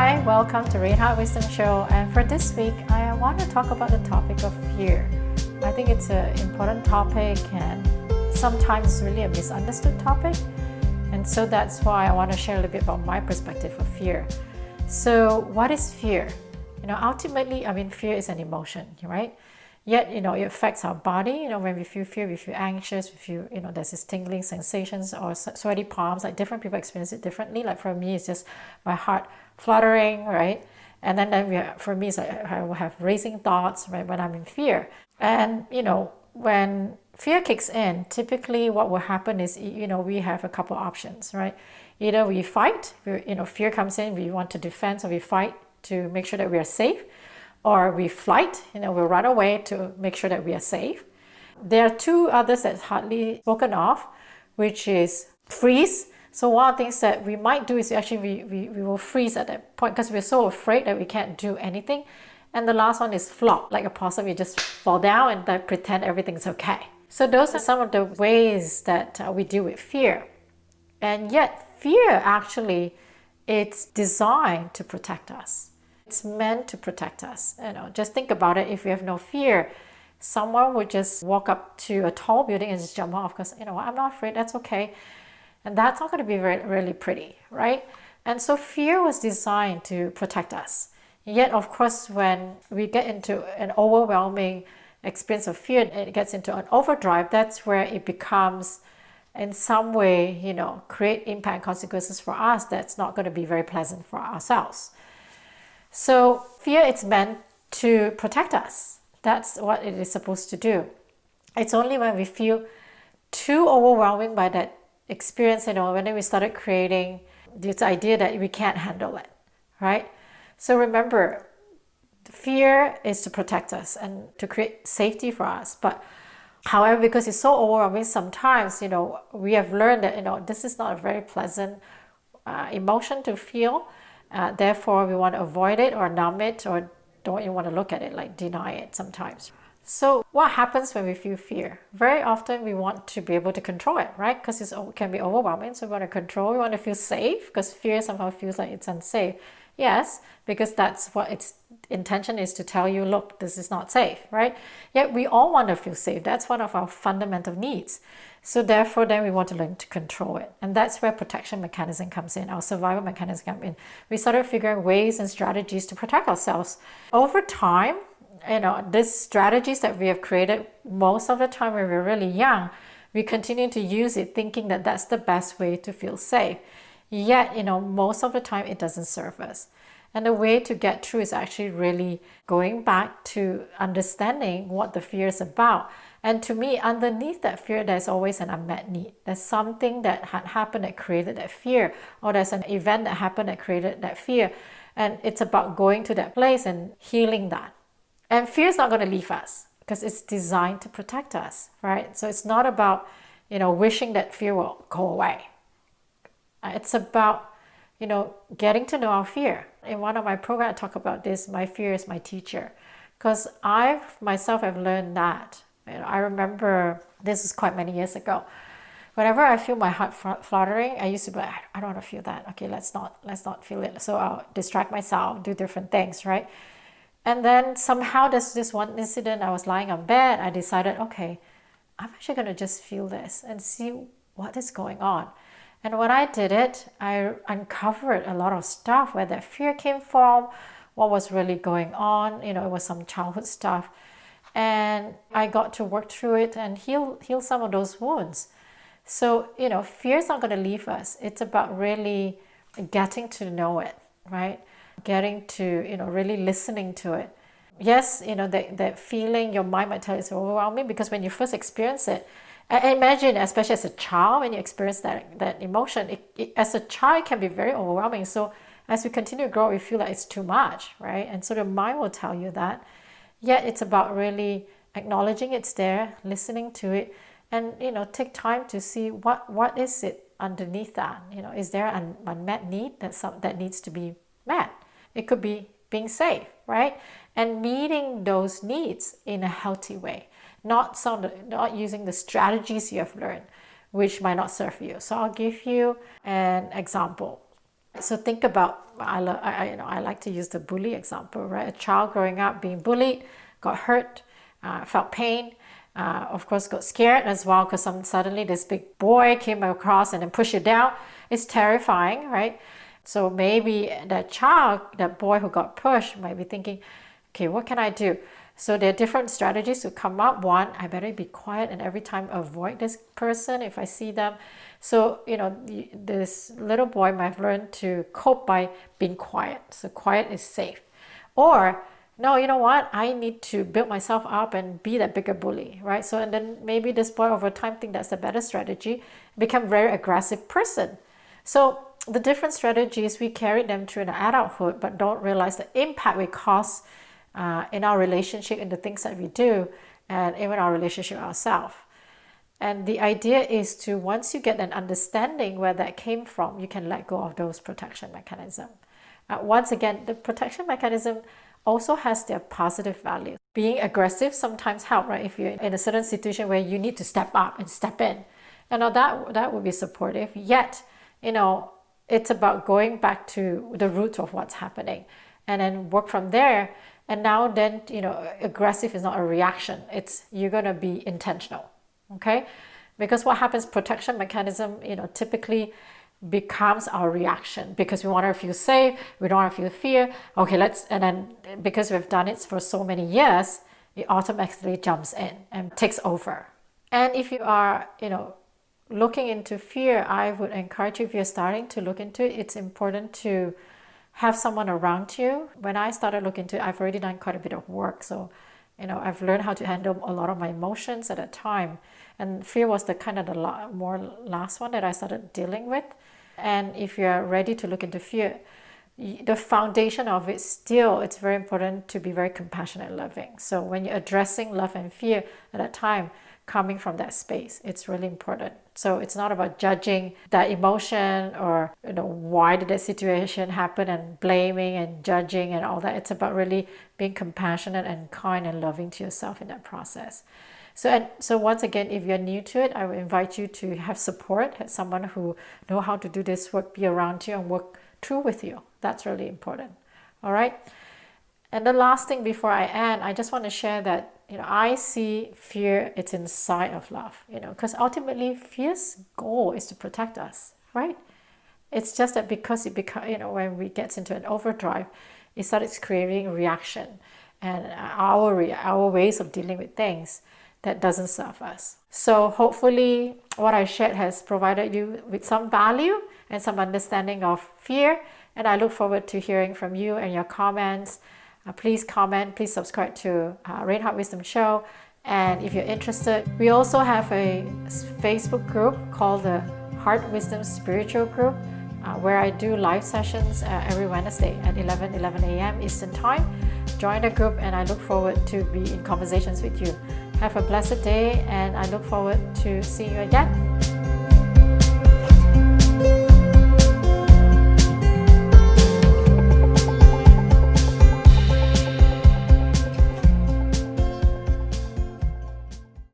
Hi, welcome to Reinhardt Wisdom Show, and for this week I want to talk about the topic of fear. I think it's an important topic and sometimes really a misunderstood topic, and so that's why I want to share a little bit about my perspective of fear. So what is fear? Ultimately, fear is an emotion, right? Yet, it affects our body. When we feel fear, we feel anxious, we feel, there's this tingling sensations or sweaty palms. Like different people experience it differently. Like for me, it's just my heart fluttering, right? And then for me, it's like I will have racing thoughts, right, when I'm in fear. And, when fear kicks in, typically what will happen is, we have a couple options, right? Either we fight, fear comes in, we want to defend, so we fight to make sure that we are safe. Or we flight, we run away to make sure that we are safe. There are two others that's hardly spoken of, which is freeze. So one of the things that we might do is actually we will freeze at that point because we're so afraid that we can't do anything. And the last one is flop, like a possum, you just fall down and then pretend everything's okay. So those are some of the ways that we deal with fear. And yet fear actually, it's designed to protect us. It's meant to protect us. Just think about it. If we have no fear, someone would just walk up to a tall building and just jump off because, I'm not afraid, that's okay. And that's not going to be really pretty, right? And so fear was designed to protect us. Yet, of course, when we get into an overwhelming experience of fear, it gets into an overdrive, that's where it becomes, in some way, create impact and consequences for us that's not going to be very pleasant for ourselves. So fear, it's meant to protect us. That's what it is supposed to do. It's only when we feel too overwhelming by that experience, when we started creating this idea that we can't handle it, right? So remember, fear is to protect us and to create safety for us. But however, because it's so overwhelming, sometimes, we have learned that, this is not a very pleasant emotion to feel. Therefore, we want to avoid it or numb it or don't even want to look at it, like deny it sometimes. So what happens when we feel fear? Very often we want to be able to control it, right? Because it can be overwhelming. So we want to control, we want to feel safe because fear somehow feels like it's unsafe. Yes, because that's what its intention is, to tell you, look, this is not safe, right? Yet we all want to feel safe. That's one of our fundamental needs. So therefore, then we want to learn to control it. And that's where protection mechanism comes in, our survival mechanism comes in. We started figuring ways and strategies to protect ourselves. Over time, these strategies that we have created, most of the time when we're really young, we continue to use it thinking that that's the best way to feel safe. Yet, most of the time it doesn't serve us. And the way to get through is actually really going back to understanding what the fear is about. And to me, underneath that fear, there's always an unmet need. There's something that had happened that created that fear, or there's an event that happened that created that fear. And it's about going to that place and healing that. And fear is not going to leave us because it's designed to protect us, right? So it's not about, wishing that fear will go away. It's about, getting to know our fear. In one of my programs, I talk about this, my fear is my teacher. Because I myself have learned that. I remember, this is quite many years ago. Whenever I feel my heart fluttering, I used to be like, I don't want to feel that. Okay, let's not feel it. So I'll distract myself, do different things, right? And then somehow there's this one incident, I was lying on bed, I decided, okay, I'm actually going to just feel this and see what is going on. And when I did it, I uncovered a lot of stuff, where that fear came from, what was really going on. It was some childhood stuff. And I got to work through it and heal some of those wounds. So, fear is not going to leave us. It's about really getting to know it, right? Getting to, really listening to it. Yes, that feeling, your mind might tell you it's overwhelming because when you first experience it, I imagine, especially as a child, when you experience that emotion, as a child, it can be very overwhelming. So as we continue to grow, we feel like it's too much, right? And so the mind will tell you that. Yet it's about really acknowledging it's there, listening to it, and take time to see what is it underneath that. Is there an unmet need that needs to be met? It could be being safe, right? And meeting those needs in a healthy way. Not using the strategies you have learned, which might not serve you. So I'll give you an example. So think about, I like to use the bully example, right? A child growing up being bullied, got hurt, felt pain, of course got scared as well because suddenly this big boy came across and then pushed you down. It's terrifying, right? So maybe that boy who got pushed might be thinking, okay, what can I do? So there are different strategies to come up. One, I better be quiet and every time avoid this person if I see them. So, this little boy might have learned to cope by being quiet. So quiet is safe. Or, no, you know what? I need to build myself up and be that bigger bully, right? So, and then maybe this boy over time think that's a better strategy, become a very aggressive person. So the different strategies, we carry them through in adulthood, but don't realize the impact we cause in our relationship, in the things that we do, and even our relationship ourselves. And the idea is to, once you get an understanding where that came from, you can let go of those protection mechanisms. Once again, the protection mechanism also has their positive value. Being aggressive sometimes help, right? If you're in a certain situation where you need to step up and step in, and that would be supportive. Yet, it's about going back to the root of what's happening, and then work from there. And now then, aggressive is not a reaction. You're going to be intentional, okay? Because what happens, protection mechanism, typically becomes our reaction because we want to feel safe, we don't want to feel fear. Okay, and then because we've done it for so many years, it automatically jumps in and takes over. And if you are, looking into fear, I would encourage you, if you're starting to look into it, it's important to have someone around you. When I started looking into it, I've already done quite a bit of work. So, I've learned how to handle a lot of my emotions at that time. And fear was the last one that I started dealing with. And if you're ready to look into fear, the foundation of it still, it's very important to be very compassionate and loving. So when you're addressing love and fear at that time, coming from that space, it's really important. So it's not about judging that emotion or why did that situation happen and blaming and judging and all that. It's about really being compassionate and kind and loving to yourself in that process. So once again, if you're new to it, I would invite you to have support, have someone who know how to do this work, be around you and work through with you. That's really important. All right. And the last thing before I end, I just want to share that I see fear, it's inside of love, because ultimately fear's goal is to protect us, right? It's just that because when we get into an overdrive, it starts creating reaction and our ways of dealing with things that doesn't serve us. So hopefully what I shared has provided you with some value and some understanding of fear. And I look forward to hearing from you and your comments. Please comment, please subscribe to Reinhardt Wisdom Show. And if you're interested, we also have a Facebook group called the Heart Wisdom Spiritual Group, where I do live sessions every Wednesday at 11 a.m. Eastern Time. Join the group and I look forward to be in conversations with you. Have a blessed day and I look forward to seeing you again.